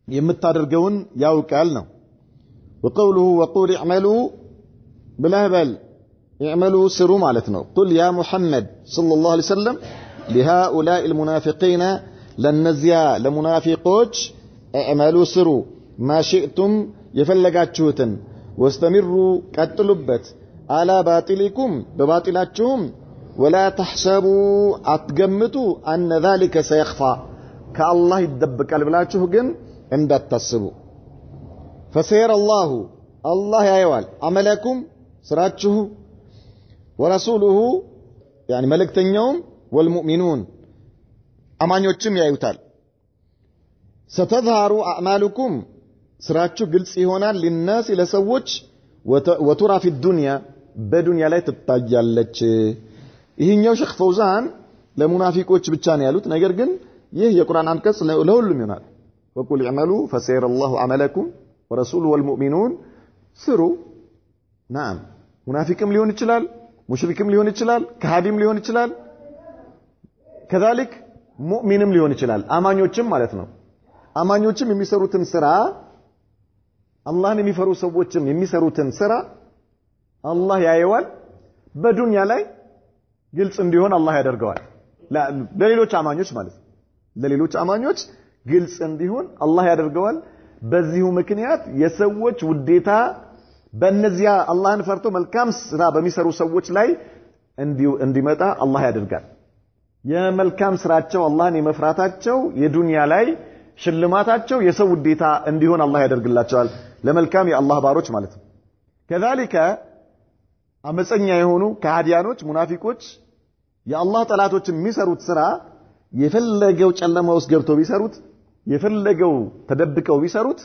የምታደርገውን ያውቃል ነው وقوله وقول اعملوا بلا بل اعملوا سروا ማለት ነው قل يا محمد صلى الله عليه وسلم لهؤلاء المنافقين لنزيا لمنافقوች اعملوا سروا ما شئتم የፈለጋችሁትን واستمروا ቀጥሉበት على باطلكم بباطلاችሁም ولا تحسبوا اتغمتوا ان ذلك سيخفى كالله يدبقال ብላችሁ ግን እንዳታስቡ فسير الله ያየዋል عملكم ስራችሁ ورسوله يعني መልእክተኛውም والمؤمنون አማኞችም ያዩታል ستظهر اعمالكم ስራችሁ ግልጽ ይሆናል للناس ለሰዎች وترى في الدنيا በዱንያ ላይ ትታያለች ይሄኛው ሼክ ፈውዛን ለሙናፊቆች ብቻ ነው ያሉት ነገር ግን ይህ የቁርአን አንቀጽ ለሁሉም ይሆናል وقل اعملوا فسير الله عملكم ورسوله والمؤمنون سروا نعم ሙናፊቅም ሊሆን ይችላል ሙሽሪክም ሊሆን ይችላል ከሃዲም ሊሆን ይችላል كذلك ሙእሚንም ሊሆን ይችላል አማኞችም ማለት ነው አማኞችም የሚሰሩትን ስራ አላህን የሚፈሩ ሰዎችም የሚሰሩትን ስራ አላህ ያየዋል በዱንያ ላይ ግልጽ እንዲሆን አላህ ያደርገዋል ለሌሎች አማኞች ማለት ነው ለሌሎች አማኞች ግልጽ እንዲሆን አላህ ያደርገዋል በዚሁ ምክንያት የሰዎች ውዴታ በእነዚያ አላህን ፈርቶ መልካም ስራ በሚሰሩ ሰዎች ላይ እንዲመጣ አላህ ያደርጋል የመልካም ስራቸው አላህን የመፍራታቸው የዱንያ ላይ ሽልማታቸው የሰው ውዴታ እንዲሆን አላህ ያደርግላቸዋል ለመልካም የአላህ ባሮች ማለት ነው كذلك አመፀኛ የሆኑ ከሃዲያኖች ሙናፊቆች የአላህ ጠላቶች የሚሰሩት ስራ የፈለገው ጨለማ ውስጥ ገብተው ቢሰሩት የፈለገው ተደብቀው ቢሰሩት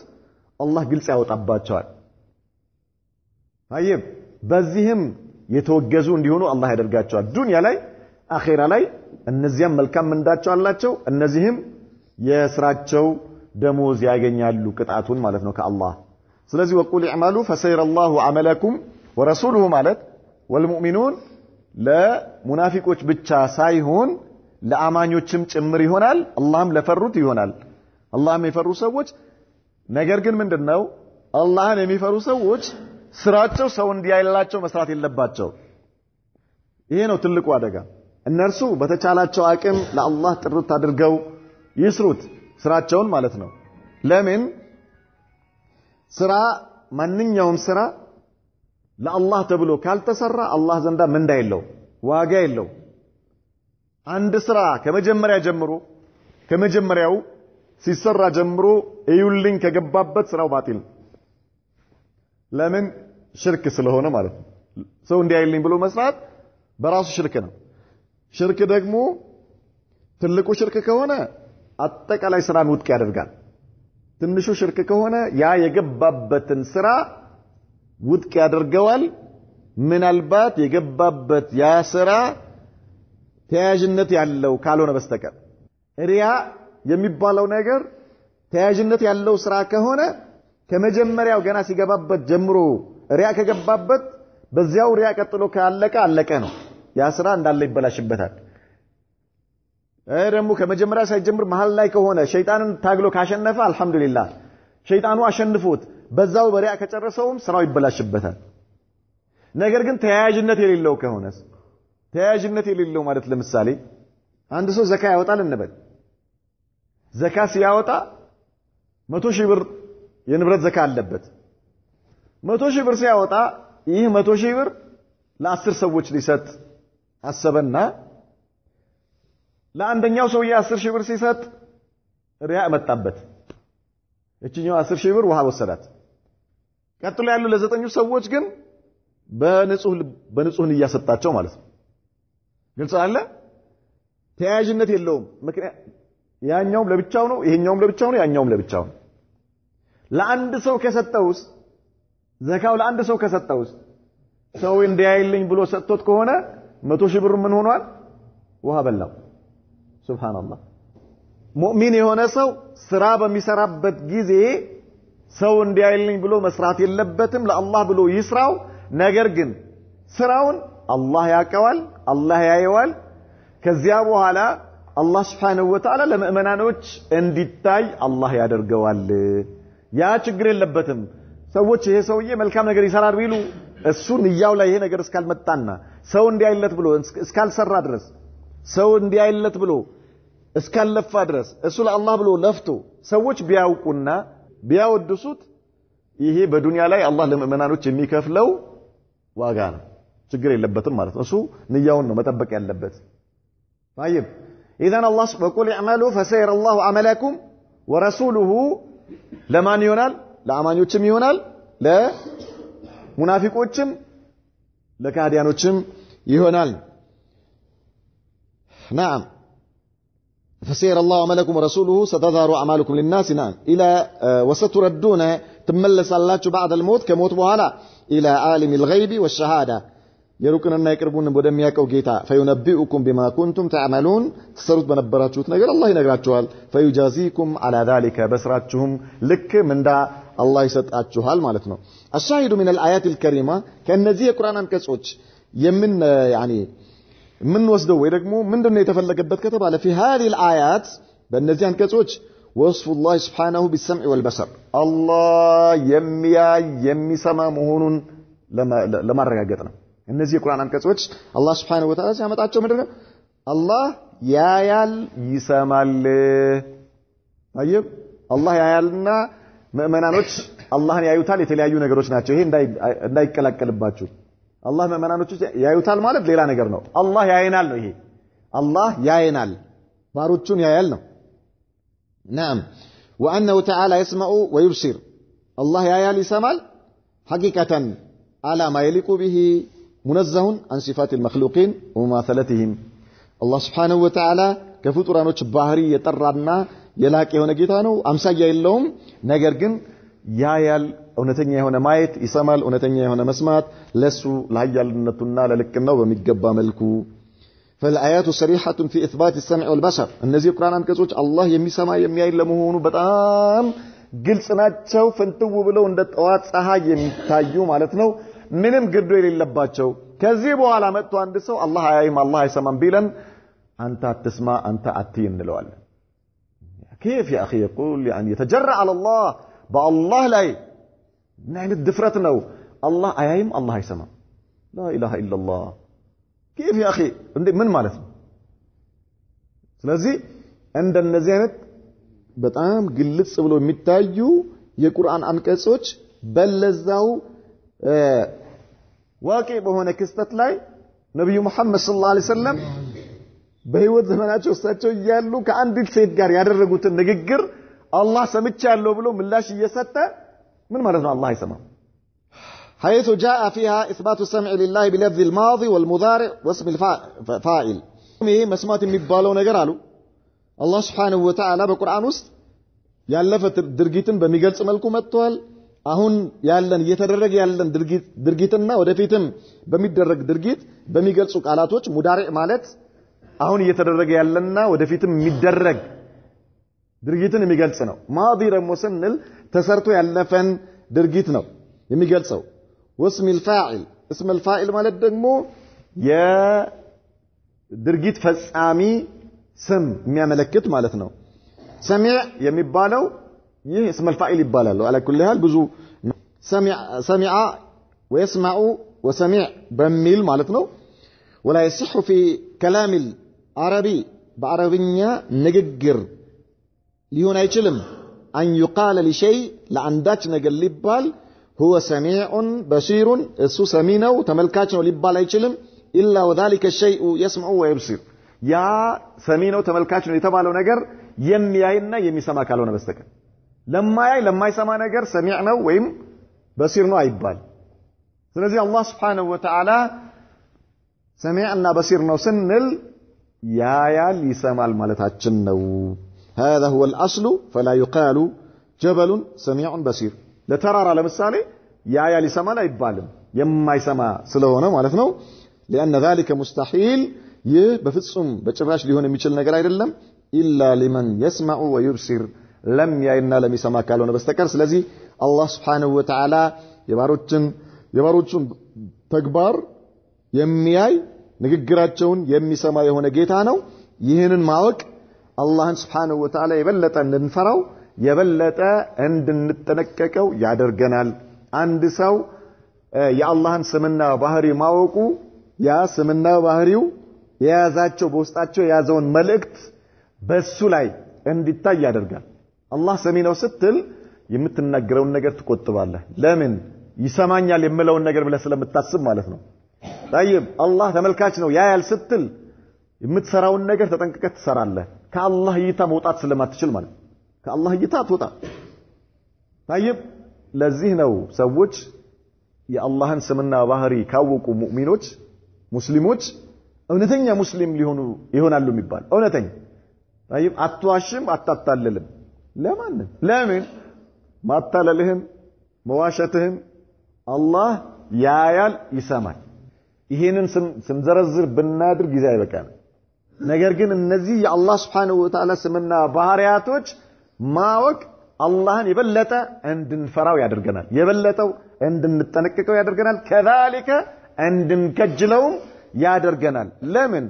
አላህ ግልጽ ያወጣባቸዋል طيب በዚህም የተወገዙ እንዲሆኑ አላህ ያደርጋቸዋል ዱንያ ላይ አኺራ ላይ እነዚያም መልካም ምንዳቸው አላቸው እነዚህም የስራቸው ደሞዝ ያገኛሉ ቅጣቱን ማለት ነው ከአላህ ስለዚህ ወቁል اعملوا فسير الله عملكم ورسوله ማለት والمؤمنون ለሙናፊቆች ብቻ ሳይሆን ለአማኞችም ጭምር ይሆናል አላህም ለፈሩት ይሆናል አላህም የፈሩ ሰዎች ነገር ግን ምንድነው አላህን የሚፈሩ ሰዎች ስራቸው ሰው እንዲያይላቸው መስራት የለባቸው ይሄ ነው ትልቁ አደጋ እነርሱ በተቻላቸው አቅም ለአላህ ጥርት አድርገው ይስሩት ስራቸውን ማለት ነው ለምን ስራ ማንኛውም ስራ ለአላህ ተብሎ ካልተሰራ አላህ ዘንዳ ምንዳ የለው ዋጋ የለው አንድ ስራ ከመጀመሪያው ሲሰራ ጀምሮ እዩልኝ ከገባበት ስራው ባጢል ለምን ሽርክ ስለሆነ ማለት ነው ሰው እንዲያይልኝ ብሎ መስራት በራሱ ሽርክ ነው ሽርክ ደግሞ ትልቁ ሽርክ ከሆነ አጠቃላይ ስራን ውድቅ ያደርጋል ትንሹ ሽርክ ከሆነ ያ የገባበትን ስራ ውድቅ ያደርገዋል ምናልባት የገባበት ያ ስራ ተያያዥነት ያለው ካልሆነ በስተቀር ሪያ የሚባለው ነገር ተያያዥነት ያለው ስራ ከሆነ ከመጀመሪያው ገና ሲገባበት ጀምሮ ሪያ ከገባበት በዚያው ሪያ ቀጥሎ ካለቀ አለቀ ነው ያ ስራ እንዳለ ይበላሽበታል ደግሞ ከመጀመሪያ ሳይጀምር መሃል ላይ ከሆነ ሸይጣንን ታግሎ ካሸነፈ አልহামዱሊላህ ሸይጣኑ አሸንፎት በዛው በሪያ ከጨረሰውም ስራው ይበላሽበታል ነገር ግን ተያያዥነት የሌለው ከሆነስ ተያያዥነት የሌለው ማለት ለምሳሌ አንድ ሰው ዘካ ያወጣል እንበል ዘካ ሲያወጣ 100,000 ብር የንብረት ዘካ አለበት 100,000 ብር ሲያወጣ ይህ 100,000 ብር ለ10 ሰዎች ሊሰጥ አሰበና ለአንደኛው ሰውዬ 10,000 ብር ሲሰጥ ሪያ መጣበት እቺኛው 10,000 ብር ውሃ ወሰዳት ቀጥሎ ያሉ ለዘጠኙ ሰዎች ግን በንጹህ እያሰጣቸው ማለት ነው ግልጽ አለ ተያያዥነት የለውም ምክንያት ያኛውም ለብቻው ነው ይሄኛውም ለብቻው ነው ያኛውም ለብቻው ነው ለአንድ ሰው ከሰጠውስ ዘካው ለአንድ ሰው ከሰጠውስ ሰው እንዲያይልኝ ብሎ ሰጥቶት ከሆነ 100,000 ብር ምን ሆኗል ውሃ በላው ሱብሃንአላህ ሙእሚን የሆነ ሰው ስራ በሚሰራበት ጊዜ ሰው እንዲያይልኝ ብሎ መስራት የለበትም ለአላህ ብሎ ይስራው ነገር ግን ስራውን አላህ ያቀዋል አላህ ያየዋል ከዚያ በኋላ አላህ Subhanahu Wa Ta'ala ለሙእሚናኖች እንዲታይ አላህ ያደርገዋል ያ ችግር የለበትም ሰዎች ይሄ ሰውዬ መልካም ነገር ይሰራል ቢሉ እሱ ንያው ላይ ይሄ ነገር እስካልመጣና ሰው እንዲያይለት ብሎ እስካልሰራ ድረስ ሰው እንዲያይለት ብሎ እስካልለፋ ድረስ እሱ ለአላህ ብሎ ለፍቶ ሰዎች ቢያውቁና ቢያወድሱት ይሄ በዱንያ ላይ አላህ ለሙእሚናኖች የሚከፍለው ዋጋ ነው ችግር የለበትም ማለት ነው እሱ ንያውን ነው መጠበቅ ያለበት طيب اذا الله وقل اعملوا فسير الله عملكم ورسوله ለማን ይሆናል ለአማኞችም ይሆናል ለሙናፊቆችም ለካዲያኖችም ይሆናል نعم فسير الله عملكم ورسوله ستظهر اعمالكم للناس نعم الى وستردون تملسالاችሁ بعد الموت ከሞት በኋላ الى عالم الغيب والشهاده የሩቅንና የቅርቡን ወደሚያቀው ጌታ فينبئكم بما كنتم تعملون ተሰሩት በነበራችሁት ነገር አላህ ይነግራችኋል فيجازيكم على ذلك በስራችሁም ልክ ምንዳ አላህ ይሰጣችኋል ማለት ነው الشاهد من الايات الكريمه ከነዚህ የቁርአን አንቀጾች من وسدوا ወይ ደግሞ ምንድነው የተፈለገበት ከተባለ في هذه الايات በእነዚህ አንቀጾች وصف الله سبحانه بالسمع والبصر الله የሚሰማ መሆኑን ለማረጋገጥ ነው እነዚህ የቁርአን አንቀጾች አላህ Subhanahu Wa Ta'ala ሲያመጣቸው ምንድነው አላህ ያያል ይሰማል طيب አላህ ያያልና ሙእሚናኖች አላህን ያዩታል የተለያዩ ነገሮች ናቸው ይሄ እንዳይቀላቀልባችሁ አላህ ሙእሚናኖች ያዩታል ማለት ሌላ ነገር ነው አላህ ያየናል ነው ይሄ አላህ ያየናል ባሮቹን ያያል ነው نعم وانه تعالى يسمع ويبصر الله ያያል ይሰማል حقيقة على ما يليق به منزه عن صفات المخلوقين ومماثلتهم الله سبحانه وتعالى ከፍጡራኖች ባህሪ የጠራና የላቀ የሆነ ጌታ ነው አምሳያ የለውም ነገር ግን ያያል እውነተኛ የሆነ ማየት ይሰማል እውነተኛ የሆነ መስማት ለሱ ለኃያልነቱና ለልቅናው በሚገባ መልኩ فالآيات صريحة في إثبات السمع والبصر እነዚህ የቁርአን አንቀጾች አላህ የሚሰማ የሚያይ ለመሆኑ በጣም ግልጽ ናቸው ፍንትው ብለው እንደ ጠዋት ፀሐይ የሚታዩ ማለት ነው ምንም ግርዶ የሌለባቸው ከዚህ በኋላ መጥቶ አንድ ሰው አላህ አያይም አላህ አይሰማም ቢለን አንተ አትስማ አንተ አትይ እንለዋለን كيف يا اخي يقول يعني يتجرأ على الله بالله لا نعمت دفرت ነው الله አያይም الله አይሰማም لا اله الا الله كيف يا اخي ምን ማለት ነው ስለዚህ እንደነዚህ አይነት በጣም ግልጽ ብሎ የሚታዩ የቁርአን አንቀጾች በለዛው ዋቂ በሆነ ክስተት ላይ ነብዩ መሐመድ ሰለላሁ ዐለይሂ ወሰለም በህይወት ዘመናቸው እሳቸው እያሉ ከአንዲት ሴት ጋር ያደረጉትን ንግግር አላህ ሰምቻለሁ ብሎ ምላሽ እየሰጠ ምን ማለት ነው አላህ አይሰማም حيث جاء فيها إثبات السمع لله بلفظ الماضي والمضارع واسم الفاعل ይሄ መስማት የሚባለው ነገር አሉ አላህ Subhanahu Wa Ta'ala በቁርአን ውስጥ ያለፈ ድርጊትን በሚገልጽ መልኩ መጥቷል አሁን ያለን እየተደረገ ያለን ድርጊትና ወደፊትም በሚደረግ ድርጊት በሚገልጹ ቃላቶች ሙዳሪዕ ማለት አሁን እየተደረገ ያለና ወደፊትም የሚደረግ ድርጊትን የሚገልጽ ነው ማዲ ደግሞ ስንል ተሰርቶ ያለፈን ድርጊት ነው የሚገልጸው واسم الفاعل اسم الفاعل ማለት ደግሞ የድርጊት ፈጻሚ ስም የሚያመለክት ማለት ነው ሰሚዕ የሚባለው ይህ اسم الفاعل ይባላል على كل حال ብዙ سمع ويسمع وسمع በሚል ማለት ነው ولا يصح في كلام العربي بعربኛ ንግግር ሊሆን አይችልም أن يقال لشيء لعنداች ነገር ሊባል هو سميع بصير እሱ ሰሚ ነው ተመልካች ነው ሊባል አይችልም إلا وذلك الشيء يسمع ويبصر ያ ሰሚ ነው ተመልካች ነው የተባለው ነገር የሚያይና የሚሰማ ካልሆነ በስተቀር ለማያይ ለማይሰማ ነገር ሰሚዕ ነው ወይም በሲር ነው አይባል ስለዚህ አላህ Subhanahu Wa Ta'ala ሰሚዕና በሲር ነው ስንል ያያል ይሰማል ማለታችን ነው هذا هو الأصل فلا يقال جبل سميع بصير ለተራራ ለምሳሌ ያያል ይሰማል አይባልም የማይሰማ ስለሆነ ማለት ነው لأن ذلك مستحيل ይህ በፍጹም በጭራሽ ሊሆን የሚችል ነገር አይደለም إلا لمن يسمع ويبصر لم ያይና ለሚሰማ ካልሆነ በስተቀር ስለዚህ አላህ Subhanahu Wa Ta'ala የባሮቹን ተግባር የሚያይ ንግግራቸውን የሚሰማ የሆነ ጌታ ነው ይህንን ማወቅ አላህን Subhanahu Wa Ta'ala የበለጠ እንድንፈራው የበለጠ እንድንጠነቀቀው ያደርገናል አንድ ሰው የአላህን ስምና ባህሪ ማወቁ ያ ስምና ባህሪው የያዛቸው በውስጣቸው የያዘውን መልእክት በሱ ላይ እንዲታይ ያደርጋል አላህ ሰሚ ነው ስትል የምትናገረውን ነገር ትቆጥባለህ ለምን ይሰማኛል የምለውን ነገር ብለህ ስለምታስብ ማለት ነው طيب አላህ ተመልካች ነው ያያል ስትል የምትሰራውን ነገር ተጠንቅቀህ ትሰራለህ ከአላህ እይታ መውጣት ስለማትችል ማለት ከአላህ እይታ ትወጣ طيب ለዚህ ነው ሰዎች የአላህን ስምና ባህሪ ካወቁ ሙእሚኖች ሙስሊሞች እውነተኛ ሙስሊም ይሆናሉ የሚባል እውነተኛ طيب አትዋሽም አታታለልም ለምን ማታለልህም መዋሸትህም አላህ ያያል ይሰማል ይሄንን ስንዘረዝር ብናድር ጊዜ አይበቃም ነገር ግን እነዚህ የአላህ Subhanahu Wa Ta'ala ስምና ባህሪያቶች ማወቅ አላህን የበለጠ እንድንፈራው ያደርገናል የበለጠው እንድንጠነቀቀው ያደርገናል ከذلك እንድንከጅለውም ያደርገናል ለምን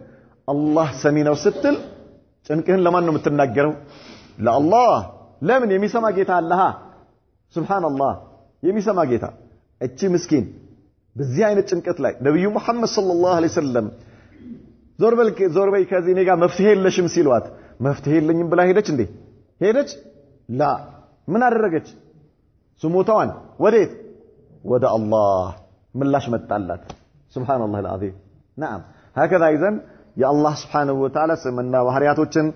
አላህ ሰሚ ነው ስትል ጭንቅህን ለማን ነው የምትናገረው ለአላህ ለምን የሚሰማ ጌታ አላህ ሱብሃንአላህ የሚሰማ ጌታ እቺ ምስኪን በዚህ አይነት ጭንቀት ላይ ነብዩ መሐመድ ሰለላሁ ዐለይሂ ወሰለም ዞርበይ ከዚህ እኔ ጋር መፍትሄ የለሽም ሲሏት መፍትሄ የለኝም ብላ ሄደች እንዴ ሄደች ላ ምን አደረገች ስሞታዋን ወዴት ወደ አላህ ምላሽ መጣላት ሱብሃንአላህ العظيم نعم هكذا اذا يا الله سبحانه وتعالى سمنا ባህሪያቶችን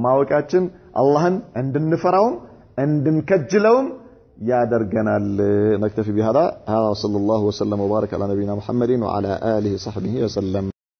ማወቃችን አላህን እንድንፈራውም እንድንከጅለውም ያደርገናል نكتفي بهذا هذا صلى الله وسلم وبارك على نبينا محمد وعلى آله وصحبه وسلم